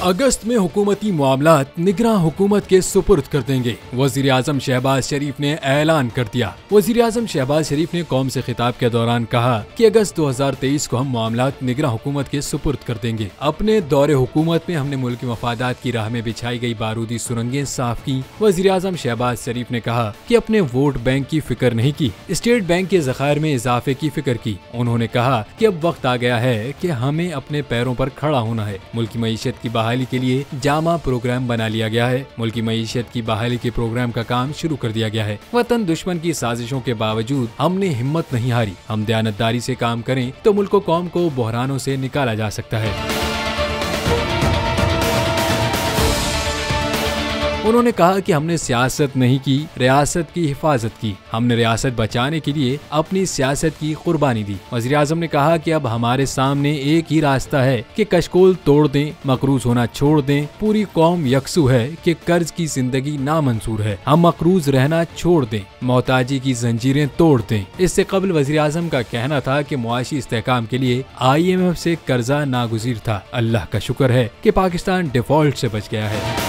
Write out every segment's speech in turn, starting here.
अगस्त में हुकूमती मामलात निगरां हुकूमत के सुपुर्द कर देंगे। वजीर आजम शहबाज शरीफ ने ऐलान कर दिया। वजीर आजम शहबाज शरीफ ने कौम से खिताब के दौरान कहा कि अगस्त 2023 को हम मामलात निगरां हुकूमत के सुपुर्द कर देंगे। अपने दौरे हुकूमत में हमने मुल्क की मफादात की राह में बिछाई गई बारूदी सुरंगें साफ की। वजीर आजम शहबाज शरीफ ने कहा कि अपने वोट बैंक की फिक्र नहीं की, स्टेट बैंक के ज़खायर में इजाफे की फिक्र की। उन्होंने कहा कि अब वक्त आ गया है कि हमें अपने पैरों पर खड़ा होना है। मुल्क की मईशत की बहाली के लिए जामा प्रोग्राम बना लिया गया है। मुल्क की मईशत की बहाली के प्रोग्राम का काम शुरू कर दिया गया है। वतन दुश्मन की साजिशों के बावजूद हमने हिम्मत नहीं हारी। हम दयानतदारी से काम करें तो मुल्क कौम को बहरानों से निकाला जा सकता है। उन्होंने कहा कि हमने सियासत नहीं की, रियासत की हिफाजत की। हमने रियासत बचाने के लिए अपनी सियासत की कुर्बानी दी। वज़ीर आज़म ने कहा कि अब हमारे सामने एक ही रास्ता है कि कशकोल तोड़ दें, मकरूज होना छोड़ दें। पूरी कौम यकसू है कि कर्ज की जिंदगी नामंजूर है। हम मकरूज रहना छोड़ दें, मोहताजी की जंजीरें तोड़ दें। इससे कबल वज़ीर आज़म का कहना था कि मुआशी इस्तेहकाम के लिए IMF से कर्जा नागुज़ीर था। अल्लाह का शुक्र है कि पाकिस्तान डिफॉल्ट से बच गया है।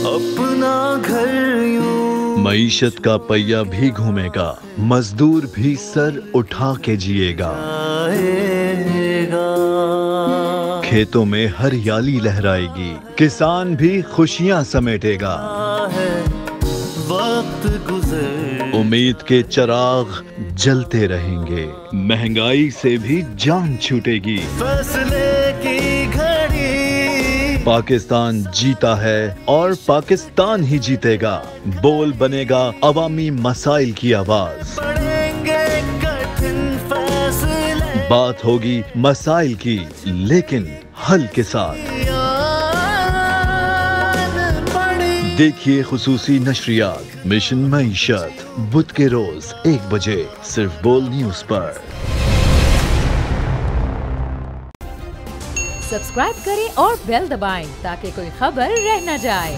अपना घर यूं मईशत का पहिया भी घूमेगा, मजदूर भी सर उठा के जिएगा। खेतों में हरियाली लहराएगी, किसान भी खुशियां समेटेगा। वक्त गुजर उम्मीद के चिराग जलते रहेंगे, महंगाई से भी जान छूटेगी। फैसले की घड़ी पाकिस्तान जीता है और पाकिस्तान ही जीतेगा। बोल बनेगा अवामी मसाइल की आवाज। पड़ेंगे कठिन फैसले, बात होगी मसाइल की लेकिन हल के साथ। देखिए खुसूसी नशरियात मिशन मईशत बुध के रोज 1 बजे सिर्फ बोल न्यूज पर। सब्सक्राइब करें और बेल दबाएं ताकि कोई खबर रह न जाए।